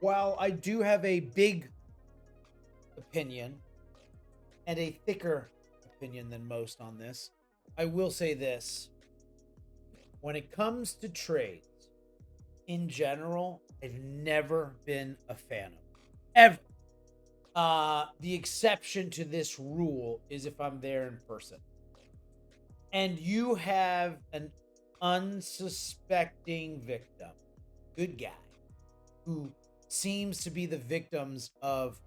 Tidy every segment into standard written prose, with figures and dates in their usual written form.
While I do have a big opinion and a thicker opinion than most on this, I will say this. When it comes to trades, in general, I've never been a fan of ever. The exception to this rule is if I'm there in person and you have an unsuspecting victim, good guy, who seems to be the victims of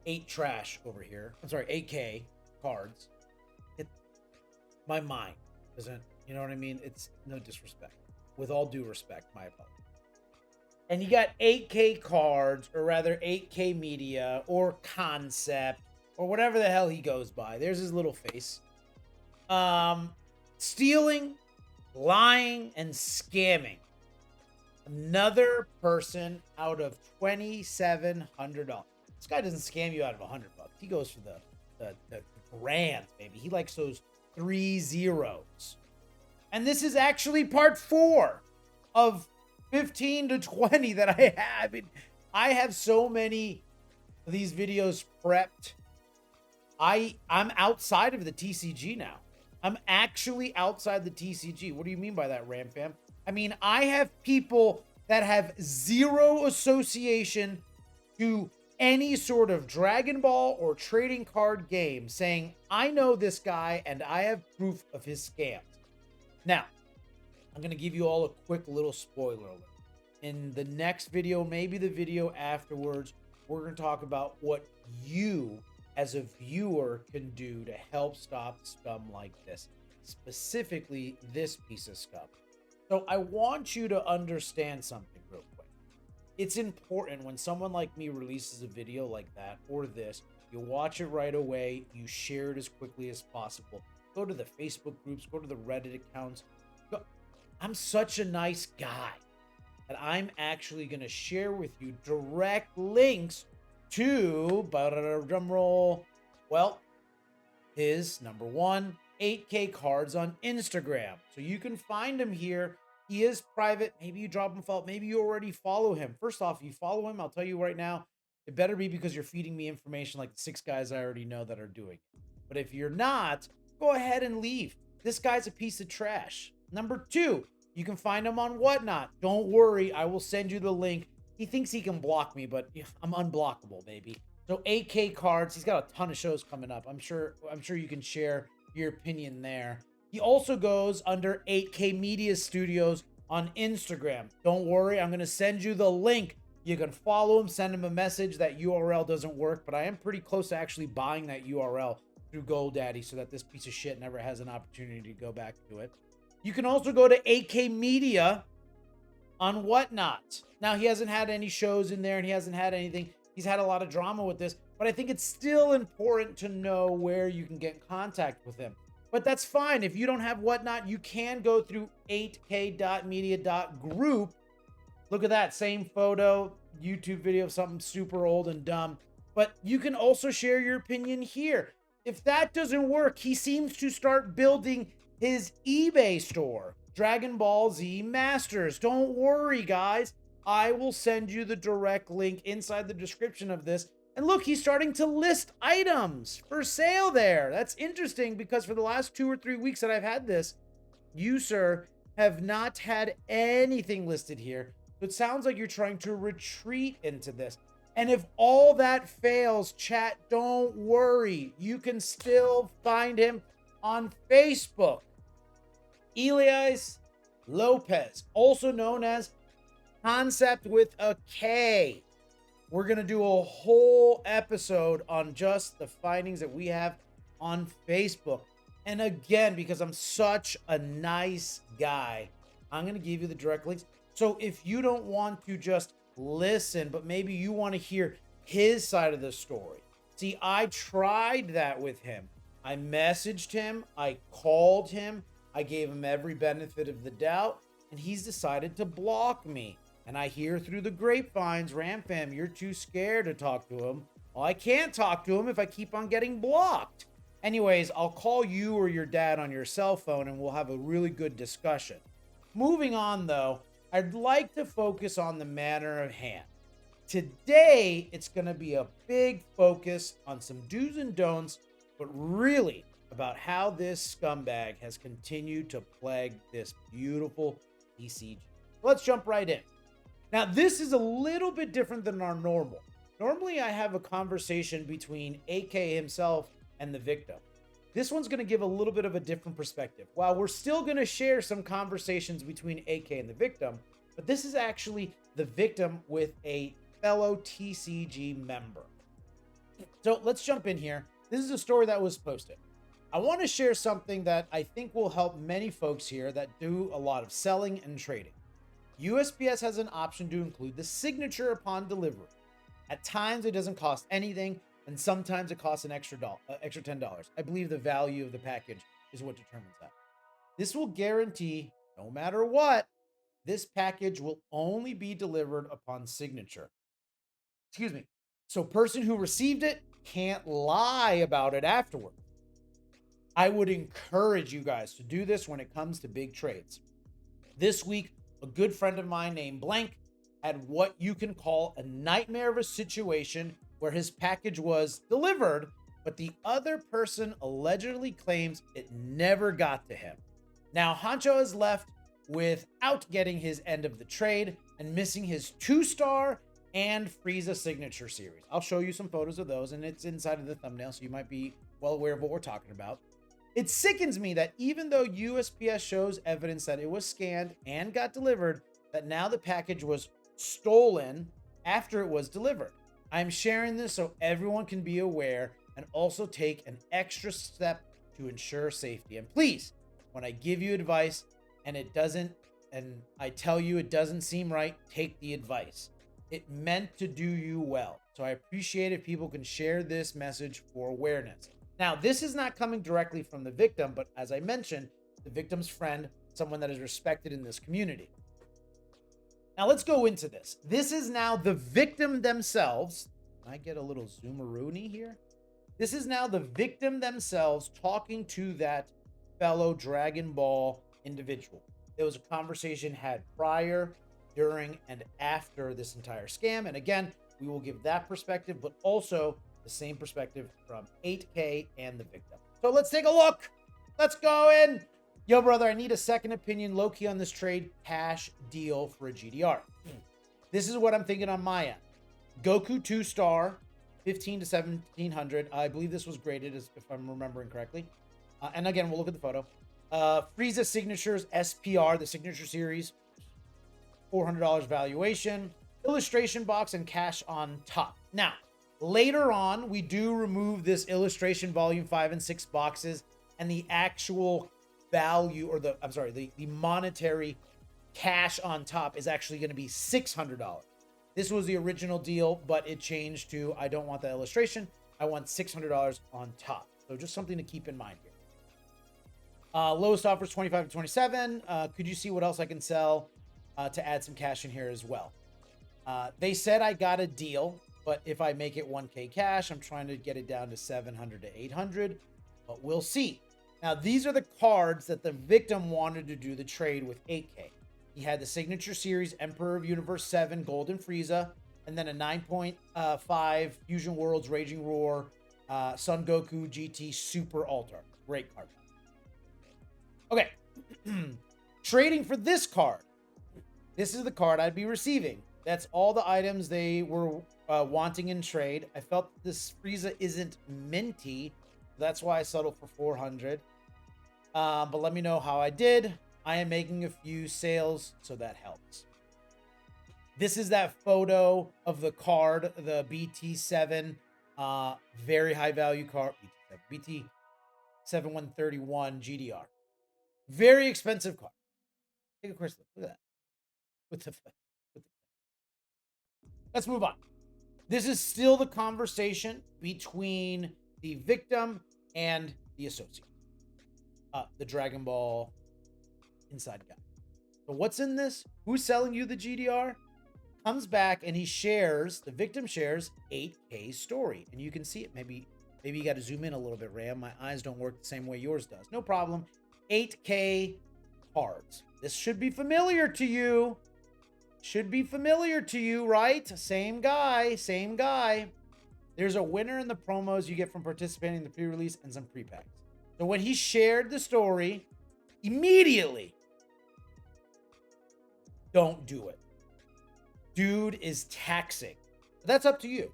8 trash over here. I'm sorry, 8K cards. My mind doesn't, you know what I mean? It's no disrespect. With all due respect, my apologies. And you got 8K cards, or rather 8K media, or concept, or whatever the hell he goes by. There's his little face. Stealing, lying, and scamming another person out of $2,700. This guy doesn't scam you out of $100. He goes for the grand, baby. He likes those 3 zeros. And this is actually part 4 of 15 to 20 that I have. I have so many of these videos prepped. I'm outside of the TCG now. I'm actually outside the TCG. What do you mean by that, Ram Fam? I mean, I have people that have zero association to any sort of Dragon Ball or trading card game saying, I know this guy and I have proof of his scams. Now, I'm going to give you all a quick little spoiler alert. In the next video, maybe the video afterwards, we're going to talk about what you as a viewer can do to help stop scum like this, specifically this piece of scum. So I want you to understand something real quick. It's important when someone like me releases a video like that or this, you watch it right away, you share it as quickly as possible. Go to the Facebook groups, go to the Reddit accounts. I'm such a nice guy that I'm actually going to share with you direct links to, drum roll, well, his number 1, 8K cards on Instagram. So you can find him here. He is private. Maybe you drop him a follow. Maybe you already follow him. First off, if you follow him, I'll tell you right now, it better be because you're feeding me information like the 6 guys I already know that are doing it. But if you're not, go ahead and leave. This guy's a piece of trash. Number 2, you can find him on Whatnot. Don't worry, I will send you the link. He thinks he can block me, but I'm unblockable, baby. So 8K cards, he's got a ton of shows coming up. I'm sure you can share your opinion there. He also goes under 8K Media Studios on Instagram. Don't worry, I'm going to send you the link. You can follow him, send him a message. That URL doesn't work, but I am pretty close to actually buying that URL through GoDaddy so that this piece of shit never has an opportunity to go back to it. You can also go to 8K Media on Whatnot. Now, he hasn't had any shows in there and he hasn't had anything. He's had a lot of drama with this, but I think it's still important to know where you can get in contact with him. But that's fine. If you don't have Whatnot, you can go through 8k.media.group. Look at that. Same photo, YouTube video of something super old and dumb. But you can also share your opinion here. If that doesn't work, he seems to start building his eBay store, Dragon Ball Z Masters. Don't worry, guys. I will send you the direct link inside the description of this. And look, he's starting to list items for sale there. That's interesting because for the last 2 or 3 weeks that I've had this, you, sir, have not had anything listed here. So it sounds like you're trying to retreat into this. And if all that fails, chat, don't worry. You can still find him on Facebook. Elias Lopez, also known as Concept with a K. We're going to do a whole episode on just the findings that we have on Facebook. And again, because I'm such a nice guy, I'm going to give you the direct links. So if you don't want to just listen, but maybe you want to hear his side of the story. See, I tried that with him. I messaged him. I called him. I gave him every benefit of the doubt. And he's decided to block me. And I hear through the grapevines, Ramfam, you're too scared to talk to him. Well, I can't talk to him if I keep on getting blocked. Anyways, I'll call you or your dad on your cell phone and we'll have a really good discussion. Moving on, though, I'd like to focus on the matter of hand. Today, it's going to be a big focus on some do's and don'ts, but really about how this scumbag has continued to plague this beautiful ECG. Let's jump right in. Now, this is a little bit different than our normal. Normally, I have a conversation between AK himself and the victim. This one's going to give a little bit of a different perspective. While we're still going to share some conversations between AK and the victim, but this is actually the victim with a fellow TCG member. So let's jump in here. This is a story that was posted. I want to share something that I think will help many folks here that do a lot of selling and trading. USPS has an option to include the signature upon delivery. At times, it doesn't cost anything, and sometimes it costs an extra $10. I believe the value of the package is what determines that. This will guarantee, no matter what, this package will only be delivered upon signature. Excuse me. So person who received it can't lie about it afterward. I would encourage you guys to do this when it comes to big trades. This week, a good friend of mine named Blank had what you can call a nightmare of a situation where his package was delivered, but the other person allegedly claims it never got to him. Now, Honcho is left without getting his end of the trade and missing his 2-star and Frieza signature series. I'll show you some photos of those, and it's inside of the thumbnail, so you might be well aware of what we're talking about. It sickens me that even though USPS shows evidence that it was scanned and got delivered, that now the package was stolen after it was delivered. I'm sharing this so everyone can be aware and also take an extra step to ensure safety. And please, when I give you advice and I tell you it doesn't seem right, take the advice. It meant to do you well. So I appreciate if people can share this message for awareness. Now, this is not coming directly from the victim, but as I mentioned, the victim's friend, someone that is respected in this community. Now, let's go into this. This is now the victim themselves. Can I get a little zoomeroonie here? This is now the victim themselves talking to that fellow Dragon Ball individual. There was a conversation had prior, during, and after this entire scam. And again, we will give that perspective, but also the same perspective from 8K and the victim. So let's take a look. Let's go in. Yo, brother, I need a second opinion low-key on this trade cash deal for a GDR. This is what I'm thinking on my end. Goku 2-star, 15 to 1700. I believe this was graded, if I'm remembering correctly. And again, we'll look at the photo. Frieza signatures, SPR, the signature series, $400 valuation, illustration box, and cash on top. Now, later on, we do remove this illustration volume 5 and 6 boxes, and the actual value, or the monetary cash on top is actually going to be $600. This was the original deal, but it changed to, I don't want the illustration. I want $600 on top. So just something to keep in mind here. Lowest offer is 25 to 27. Could you see what else I can sell to add some cash in here as well? They said I got a deal, but if I make it 1K cash, I'm trying to get it down to 700 to 800, but we'll see. Now, these are the cards that the victim wanted to do the trade with 8K. He had the signature series Emperor of Universe 7 Golden Frieza, and then a 9.5 Fusion Worlds Raging Roar Son Goku GT Super Altar. Great card. Okay. Trading for this card. This is the card I'd be receiving. That's all the items they were wanting in trade. I felt this Frieza isn't minty. That's why I settled for 400. But let me know how I did. I am making a few sales, so that helps. This is that photo of the card, the BT7, very high value card, BT7131 GDR. Very expensive card. Take a close look. Look at that. Let's move on. This is still the conversation between the victim and the associate. The Dragon Ball inside guy. So what's in this? Who's selling you the GDR? Comes back and he shares, the victim shares 8K's story. And you can see it. Maybe you got to zoom in a little bit, Ram. My eyes don't work the same way yours does. No problem. 8K cards. This should be familiar to you. should be familiar to you, right? Same guy, same guy. There's a winner in the promos you get from participating in the pre-release and some pre-packs. So when he shared the story, immediately, don't do it. Dude is taxing. That's up to you.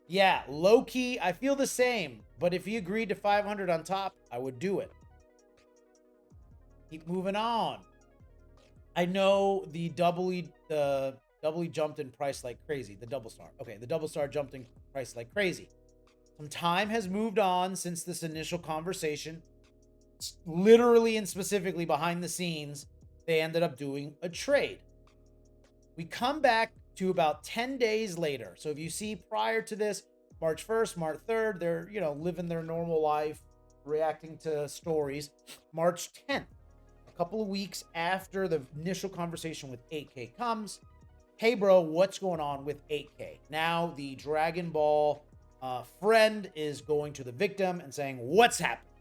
Yeah, low-key, I feel the same. But if he agreed to 500 on top, I would do it. Keep moving on. I know the doubly jumped in price like crazy. The double star. Okay, the double star jumped in price like crazy. Some time has moved on since this initial conversation. Literally and specifically behind the scenes, they ended up doing a trade. We come back to about 10 days later. So if you see prior to this, March 1st, March 3rd, they're, living their normal life, reacting to stories. March 10th, a couple of weeks after the initial conversation with 8K comes, hey bro, what's going on with 8K? Now the Dragon Ball friend is going to the victim and saying, what's happening?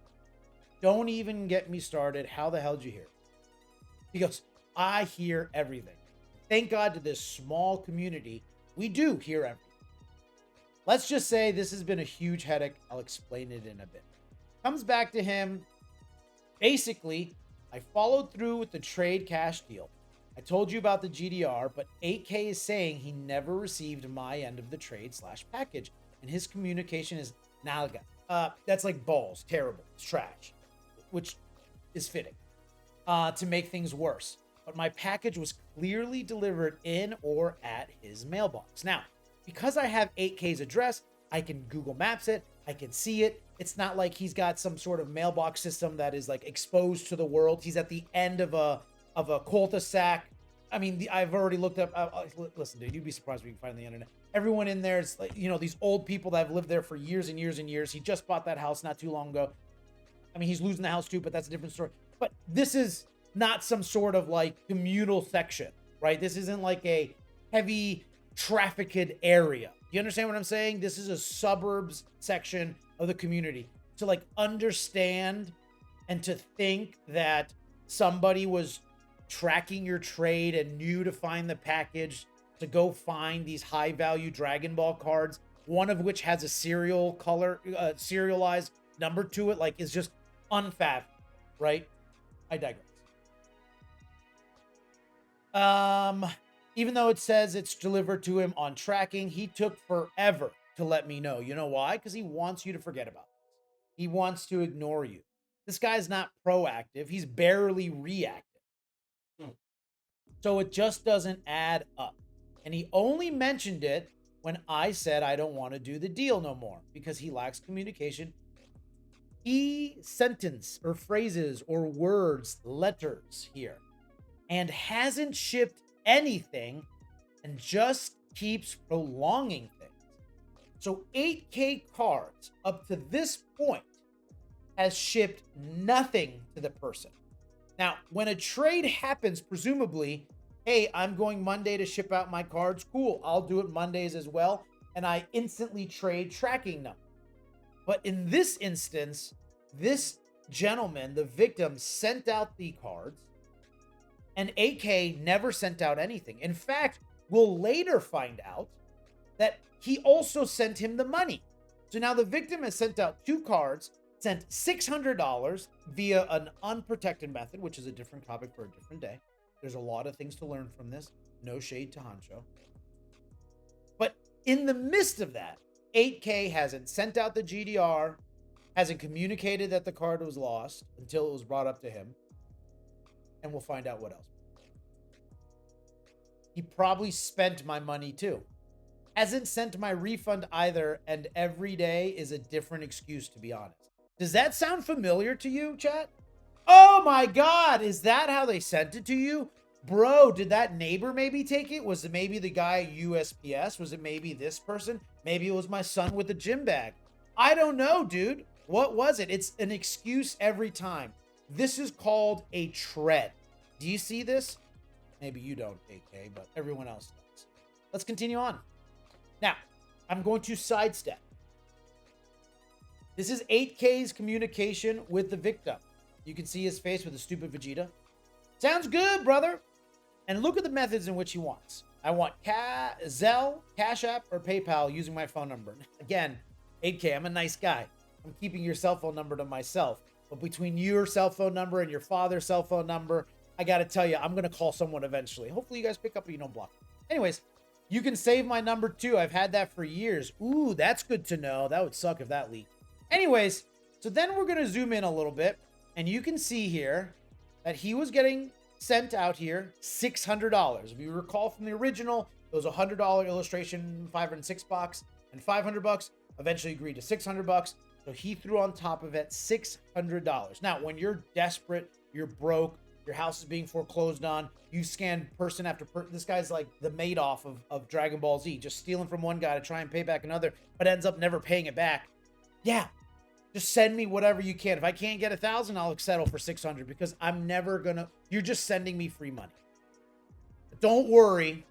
Don't even get me started. How the hell did you hear? He goes, I hear everything. Thank God to this small community, we do hear everything. Let's just say this has been a huge headache. I'll explain it in a bit. Comes back to him. Basically, I followed through with the trade cash deal. I told you about the GDR, but 8K is saying he never received my end of the trade / package. And his communication is nalga. That's like balls. Terrible. It's trash. Which is fitting. To make things worse. But my package was clearly delivered in or at his mailbox. Now, because I have 8K's address, I can Google Maps it. I can see it. It's not like he's got some sort of mailbox system that is like exposed to the world. He's at the end of a cul-de-sac. I mean, I've already looked up. Listen, dude, you'd be surprised what you can find on the internet. Everyone in there is like, these old people that have lived there for years and years and years. He just bought that house not too long ago. I mean, he's losing the house too, but that's a different story. But this is not some sort of like communal section, right? This isn't like a heavy trafficked area. You understand what I'm saying? This is a suburbs section of the community. To like understand and to think that somebody was tracking your trade and knew to find the package to go find these high value Dragon Ball cards, one of which has a serialized number to it, like is just unfathomable, right? I digress. Even though it says it's delivered to him on tracking, he took forever to let me know. You know why? Because he wants you to forget about this. He wants to ignore you. This guy's not proactive. He's barely reactive. So it just doesn't add up. And he only mentioned it when I said I don't want to do the deal no more because he lacks communication. Key sentence or phrases or words, letters here, and hasn't shipped anything and just keeps prolonging things. So 8K cards up to this point has shipped nothing to the person. Now, when a trade happens, presumably, hey, I'm going Monday to ship out my cards. Cool. I'll do it Mondays as well. And I instantly trade tracking them. But in this instance, this gentleman, the victim, sent out the cards and 8K never sent out anything. In fact, we'll later find out that he also sent him the money. So now the victim has sent out 2 cards, sent $600 via an unprotected method, which is a different topic for a different day. There's a lot of things to learn from this. No shade to Hancho. But in the midst of that, 8K hasn't sent out the GDR, hasn't communicated that the card was lost until it was brought up to him. And we'll find out what else. He probably spent my money too. Hasn't sent my refund either, and every day is a different excuse, to be honest. Does that sound familiar to you, chat? Oh my God, is that how they sent it to you? Bro, did that neighbor maybe take it? Was it maybe the guy at USPS? Was it maybe this person? Maybe it was my son with the gym bag. I don't know, dude. What was it? It's an excuse every time. This is called a tread. Do you see this? Maybe you don't, 8K, but everyone else does. Let's continue on. Now, I'm going to sidestep. This is 8K's communication with the victim. You can see his face with a stupid Vegeta. Sounds good, brother. And look at the methods in which he wants. I want Zelle, Cash App, or PayPal using my phone number. Again, 8K, I'm a nice guy. I'm keeping your cell phone number to myself. But between your cell phone number and your father's cell phone number, I got to tell you, I'm going to call someone eventually. Hopefully you guys pick up and you don't block me. Anyways, you can save my number too. I've had that for years. Ooh, that's good to know. That would suck if that leaked. Anyways, so then we're going to zoom in a little bit. And you can see here that he was getting sent out here $600. If you recall from the original, it was a $100 illustration 5 and 6 box and $500. Eventually agreed to $600. So he threw on top of it $600. Now, when you're desperate, you're broke, your house is being foreclosed on, you scan person after person. This guy's like the Madoff of Dragon Ball Z, just stealing from one guy to try and pay back another, but ends up never paying it back. Yeah, just send me whatever you can. If I can't get 1,000, I'll settle for 600 because I'm never gonna. You're just sending me free money. But don't worry,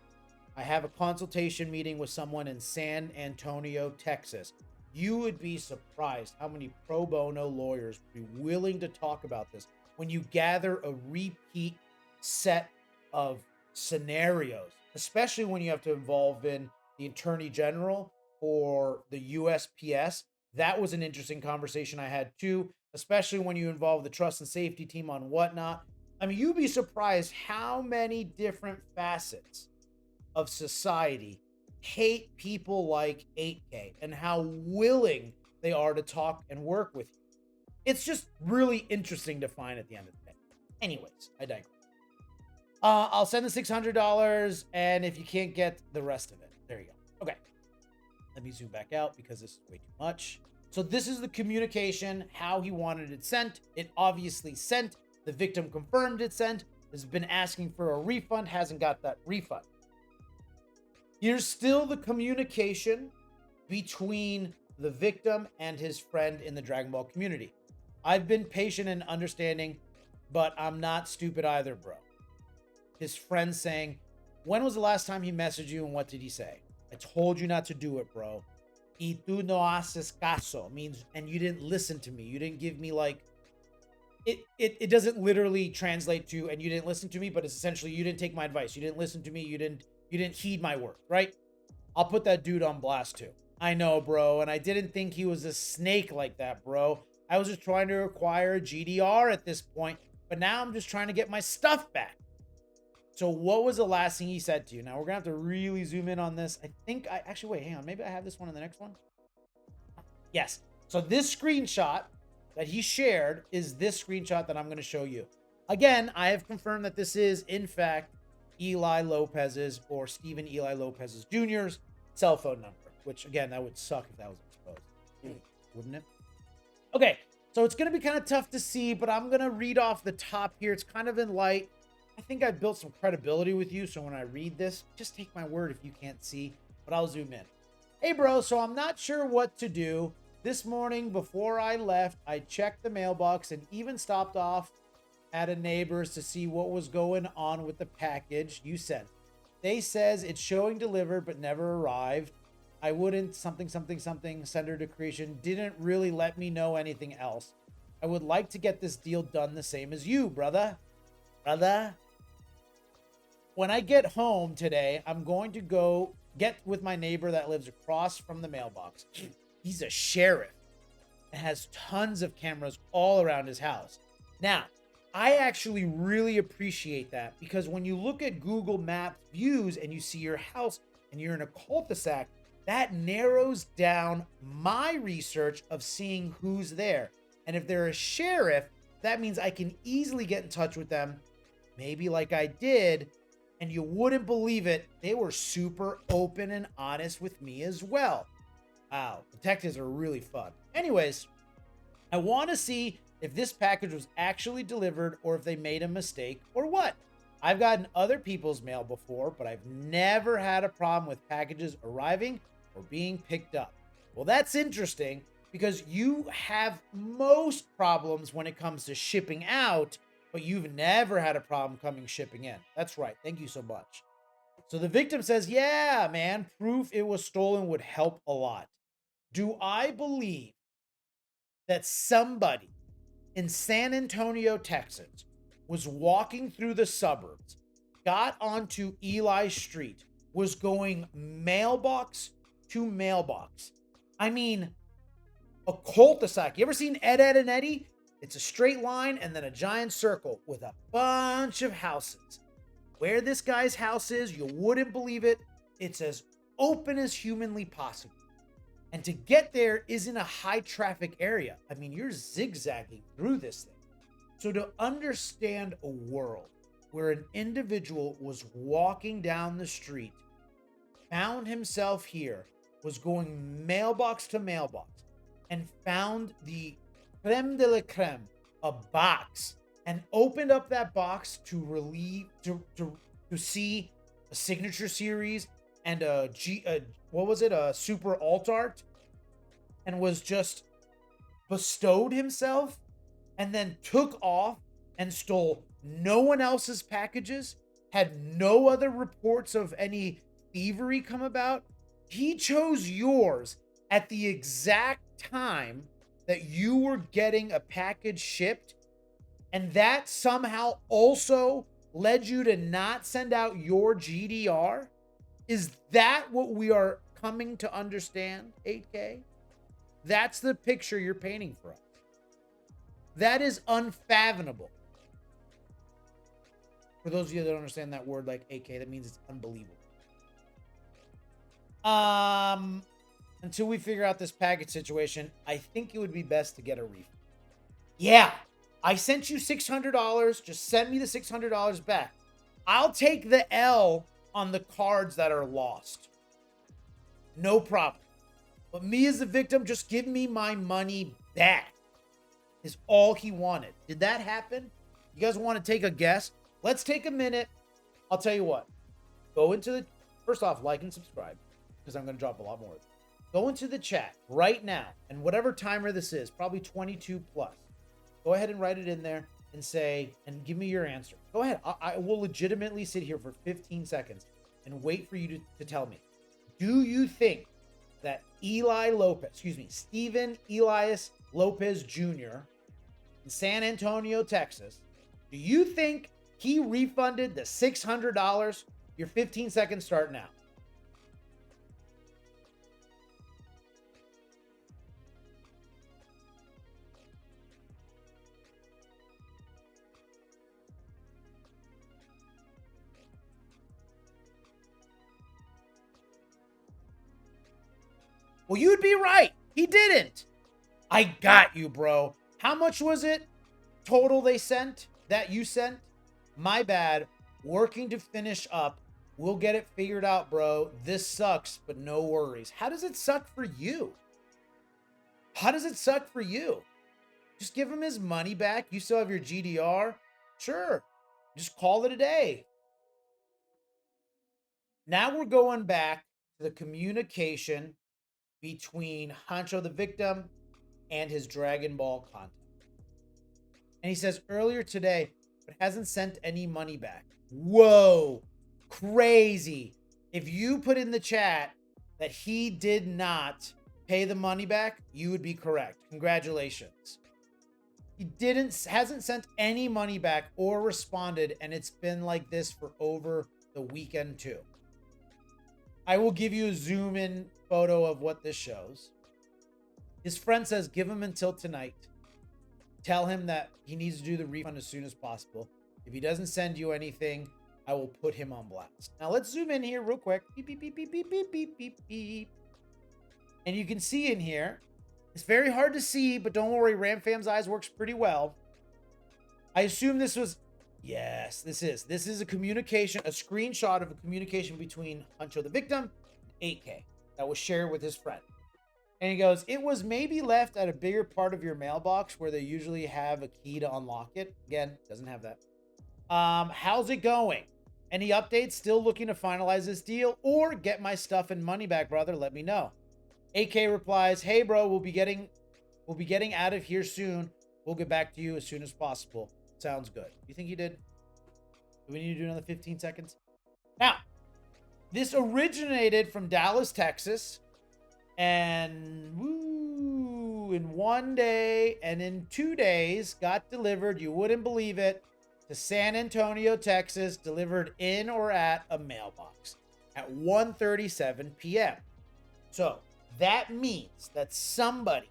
I have a consultation meeting with someone in San Antonio, Texas. You would be surprised how many pro bono lawyers would be willing to talk about this when you gather a repeat set of scenarios, especially when you have to involve in the Attorney General or the USPS. That was an interesting conversation I had too, especially when you involve the trust and safety team on whatnot. I mean, you'd be surprised how many different facets of society hate people like 8K and how willing they are to talk and work with you. It's just really interesting to find at the end of the day. Anyways, I digress. I'll send the $600, and if you can't get the rest of it, there you go. Okay. Let me zoom back out because this is way too much. So this is the communication, how he wanted it sent. It obviously sent. The victim confirmed it sent. Has been asking for a refund, hasn't got that refund. Here's still the communication between the victim and his friend in the Dragon Ball community. I've been patient and understanding, but I'm not stupid either, bro. His friend saying, when was the last time he messaged you and what did he say? I told you not to do it, bro. Y tú no haces caso means, and you didn't listen to me. You didn't give me like, it doesn't literally translate to, and you didn't listen to me, but it's essentially, you didn't take my advice. You didn't listen to me. You didn't heed my word, right? I'll put that dude on blast too. I know, bro. And I didn't think he was a snake like that, bro. I was just trying to acquire a GDR at this point, but now I'm just trying to get my stuff back. So what was the last thing he said to you? Now we're gonna have to really zoom in on this. I think actually, wait, hang on. Maybe I have this one in the next one. Yes. So this screenshot that he shared is this screenshot that I'm going to show you. Again, I have confirmed that this is, in fact, Eli Lopez's or Stephen Eli Lopez's Jr.'s cell phone number, which, again, that would suck if that was exposed, wouldn't it? Okay, so it's going to be kind of tough to see, but I'm going to read off the top here. It's kind of in light. I think I've built some credibility with you, so when I read this, just take my word if you can't see, but I'll zoom in. Hey, bro, so I'm not sure what to do. This morning, before I left, I checked the mailbox and even stopped off at a neighbor's to see what was going on with the package you sent. They says it's showing delivered but never arrived. I wouldn't something sender to creation didn't really let me know anything else. I would like to get this deal done the same as you, brother. When I get home today, I'm going to go get with my neighbor that lives across from the mailbox. He's a sheriff and has tons of cameras all around his house. Now, I actually really appreciate that because when you look at Google Maps views and you see your house and you're in a cul-de-sac, that narrows down my research of seeing who's there. And if they're a sheriff, that means I can easily get in touch with them, maybe like I did, and you wouldn't believe it, they were super open and honest with me as well. Wow, detectives are really fun. Anyways, I want to see if this package was actually delivered or if they made a mistake or what. I've gotten other people's mail before, but I've never had a problem with packages arriving or being picked up. Well, that's interesting because you have most problems when it comes to shipping out, but you've never had a problem shipping in. That's right. Thank you so much. So the victim says, yeah, man, proof it was stolen would help a lot. Do I believe that somebody in San Antonio, Texas, was walking through the suburbs got onto Eli Street, was going mailbox to mailbox. I mean, a cul-de-sac. You ever seen Ed, Ed, and Eddie? It's a straight line and then a giant circle with a bunch of houses. Where this guy's house is, you wouldn't believe it. It's as open as humanly possible. And to get there isn't a high traffic area. I mean, you're zigzagging through this thing. So to understand a world where an individual was walking down the street, found himself here, was going mailbox to mailbox, and found the creme de la creme, a box, and opened up that box to see a signature series and a super alt art, and was just bestowed himself and then took off and stole no one else's packages, had no other reports of any thievery come about. He chose yours at the exact time that you were getting a package shipped, and that somehow also led you to not send out your GDR? Is that what we are coming to understand, 8K? That's the picture you're painting for us. That is unfathomable. For those of you that don't understand that word like 8K, that means it's unbelievable. Until we figure out this package situation, I think it would be best to get a refund. Yeah, I sent you $600. Just send me the $600 back. I'll take the L on the cards that are lost. No problem. But me as the victim, just give me my money back. Is all he wanted. Did that happen? You guys want to take a guess? Let's take a minute. I'll tell you what. Go into the... First off, like and subscribe, because I'm going to drop a lot more. Go into the chat right now, and whatever timer this is, probably 22 plus. Go ahead and write it in there and say, and give me your answer. Go ahead. I will legitimately sit here for 15 seconds and wait for you to tell me. Do you think that Stephen Elias Lopez Jr. in San Antonio, Texas, do you think he refunded the $600? Your 15 seconds start now. Well, you'd be right. He didn't. I got you, bro. How much was it total they sent? That you sent? My bad. Working to finish up. We'll get it figured out, bro. This sucks, but no worries. How does it suck for you? How does it suck for you? Just give him his money back. You still have your GDR? Sure. Just call it a day. Now we're going back to the communication between Hancho the victim and his Dragon Ball content. And he says earlier today, but hasn't sent any money back. Whoa, crazy. If you put in the chat that he did not pay the money back, you would be correct. Congratulations. He hasn't sent any money back or responded, and it's been like this for over the weekend too. I will give you a zoom in photo of what this shows. His friend says, give him until tonight. Tell him that he needs to do the refund as soon as possible. If he doesn't send you anything, I will put him on blast. Now let's zoom in here real quick. Beep, beep, beep, beep, beep, beep, beep, beep, beep. And you can see in here, it's very hard to see, but don't worry, RamFam's eyes works pretty well. I assume this was, yes, this is a communication, a screenshot of a communication between Huncho the victim and 8K that was shared with his friend. And he goes, it was maybe left at a bigger part of your mailbox where they usually have a key to unlock it. Again, doesn't have that. How's it going? Any updates? Still looking to finalize this deal or get my stuff and money back, brother? Let me know. AK replies, hey, bro, we'll be getting out of here soon. We'll get back to you as soon as possible. Sounds good. You think he did? Do we need to do another 15 seconds? Now, this originated from Dallas, Texas. And woo, in 1 day and in 2 days got delivered, you wouldn't believe it, to San Antonio, Texas, delivered in or at a mailbox at 1:37 p.m. So that means that somebody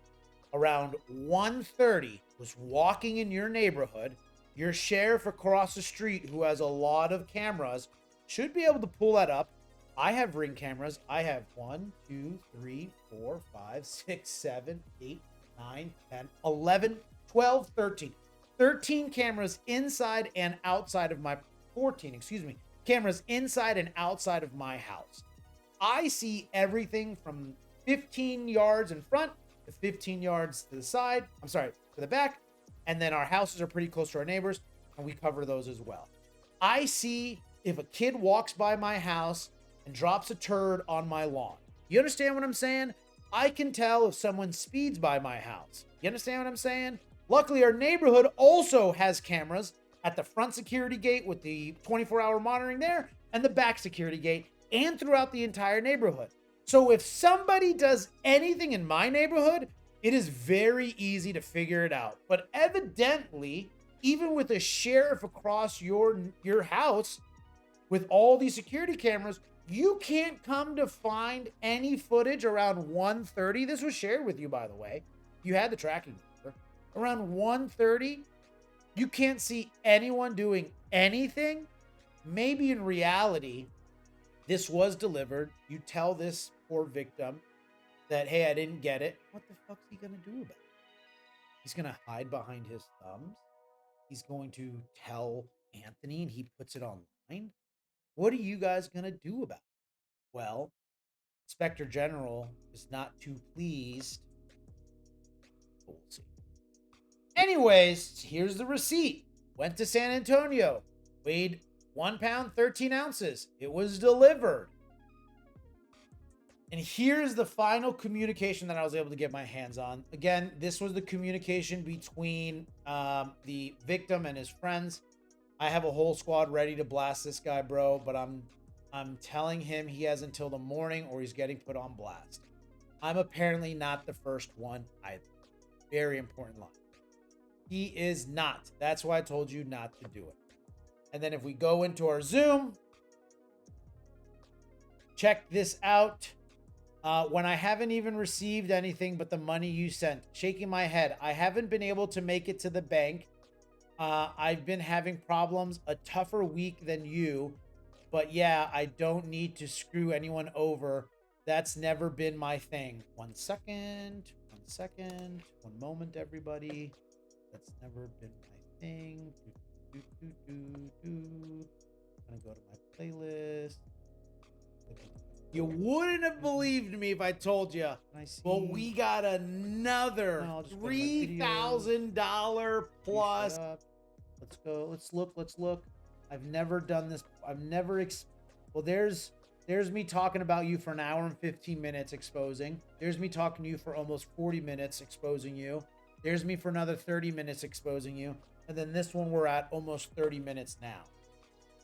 around 1:30 was walking in your neighborhood. Your sheriff across the street, who has a lot of cameras, should be able to pull that up. I have Ring cameras. I have 1, 2, 3, 4, 5, 6, 7, 8, 9, 10, 11, 12, 13. 13 cameras inside and outside of my 14, excuse me, cameras inside and outside of my house. I see everything from 15 yards in front to 15 yards to the side. I'm sorry, to the back. And then our houses are pretty close to our neighbors, and we cover those as well. I see if a kid walks by my house and drops a turd on my lawn. You understand what I'm saying? I can tell if someone speeds by my house. You understand what I'm saying? Luckily, our neighborhood also has cameras at the front security gate with the 24-hour monitoring there and the back security gate and throughout the entire neighborhood. So if somebody does anything in my neighborhood, it is very easy to figure it out. But evidently, even with a sheriff across your house with all these security cameras, you can't come to find any footage around 1:30. This was shared with you, by the way. You had the tracking number. Around 1:30, you can't see anyone doing anything. Maybe in reality, this was delivered. You tell this poor victim that, hey, I didn't get it. What the fuck's he going to do about it? He's going to hide behind his thumbs. He's going to tell Anthony and he puts it online. What are you guys going to do about it? Well, Inspector General is not too pleased. We'll see. Anyways, here's the receipt. Went to San Antonio. Weighed 1 pound, 13 ounces. It was delivered. And here's the final communication that I was able to get my hands on. Again, this was the communication between the victim and his friends. I have a whole squad ready to blast this guy, bro, but I'm telling him he has until the morning or he's getting put on blast. I'm apparently not the first one either. Very important line. He is not. That's why I told you not to do it. And then if we go into our Zoom, check this out. When I haven't even received anything but the money you sent. Shaking my head. I haven't been able to make it to the bank. I've been having problems. A tougher week than you. But yeah, I don't need to screw anyone over. That's never been my thing. 1 second. 1 second. 1 moment, everybody. That's never been my thing. I'm gonna go to my playlist. You wouldn't have believed me if I told you. But we got another $3,000 plus. Let's go. Let's look. I've never done this. I've never. Well, there's me talking about you for an hour and 15 minutes exposing. There's me talking to you for almost 40 minutes exposing you. There's me for another 30 minutes exposing you. And then this one, we're at almost 30 minutes now.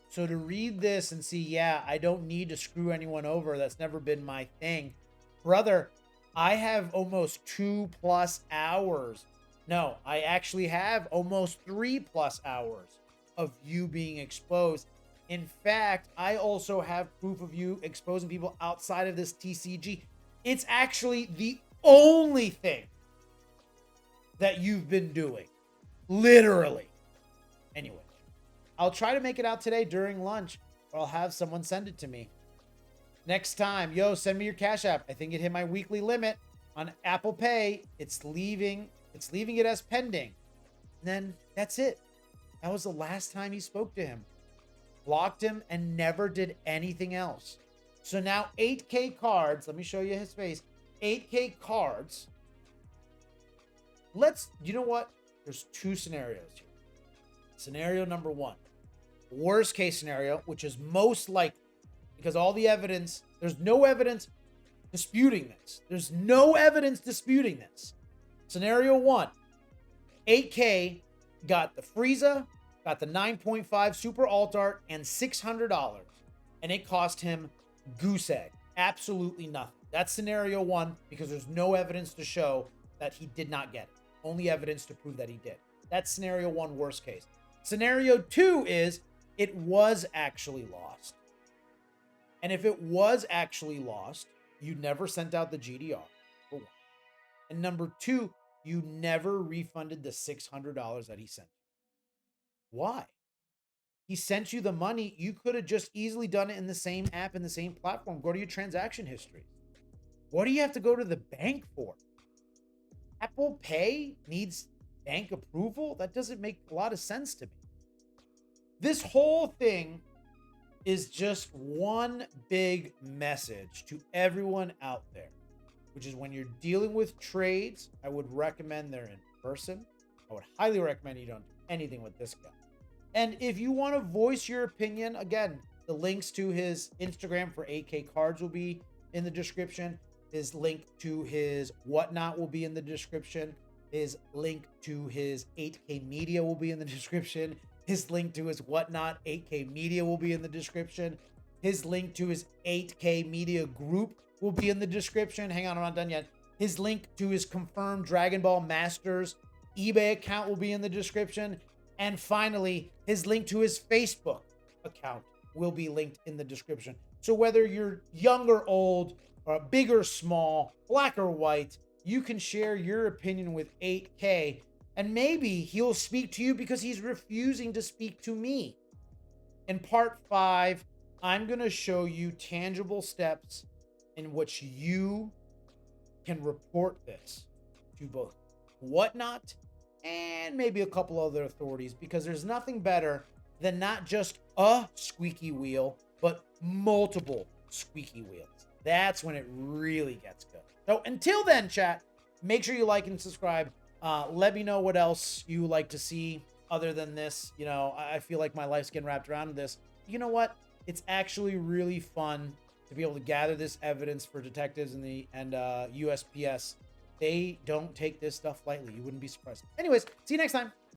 So to read this and see, yeah, I don't need to screw anyone over. That's never been my thing. Brother, I have almost 2+ hours. No, I actually have almost 3+ hours of you being exposed. In fact, I also have proof of you exposing people outside of this TCG. It's actually the only thing that you've been doing. Literally. Anyway, I'll try to make it out today during lunch, or I'll have someone send it to me. Next time, yo, send me your Cash App. I think it hit my weekly limit on Apple Pay. It's leaving it as pending. And then that's it. That was the last time he spoke to him. Blocked him and never did anything else. So now 8KCards, let me show you his face. 8KCards. You know what? There's 2 scenarios here. Scenario number 1. Worst case scenario, which is most likely, because all the evidence, there's no evidence disputing this. There's no evidence disputing this. Scenario 1. 8K got the Frieza, got the 9.5 Super Alt Art, and $600. And it cost him goose egg. Absolutely nothing. That's scenario 1, because there's no evidence to show that he did not get it. Only evidence to prove that he did. That's scenario 1, worst case. Scenario 2 is it was actually lost. And if it was actually lost, you never sent out the GDR, for one. And number 2, you never refunded the $600 that he sent you. Why? He sent you the money. You could have just easily done it in the same app, in the same platform. Go to your transaction history. What do you have to go to the bank for? Apple Pay needs bank approval? That doesn't make a lot of sense to me. This whole thing is just one big message to everyone out there, which is when you're dealing with trades, I would recommend they're in person. I would highly recommend you don't do anything with this guy. And if you want to voice your opinion, again, the links to his Instagram for 8KCards will be in the description. His link to his whatnot will be in the description. His link to his 8K Media will be in the description. His link to his whatnot 8K Media will be in the description. His link to his 8K Media group will be in the description. Hang on, I'm not done yet. His link to his confirmed Dragon Ball Masters eBay account will be in the description. And finally, his link to his Facebook account will be linked in the description. So whether you're young or old, or big or small, black or white, you can share your opinion with 8K. And maybe he'll speak to you because he's refusing to speak to me. In part 5, I'm going to show you tangible steps in which you can report this to both Whatnot and maybe a couple other authorities, because there's nothing better than not just a squeaky wheel, but multiple squeaky wheels. That's when it really gets good. So until then, chat, make sure you like and subscribe. Let me know what else you like to see other than this. You know, I feel like my life's getting wrapped around this. You know what? It's actually really fun to be able to gather this evidence for detectives and USPS. They don't take this stuff lightly. You wouldn't be surprised. Anyways, see you next time.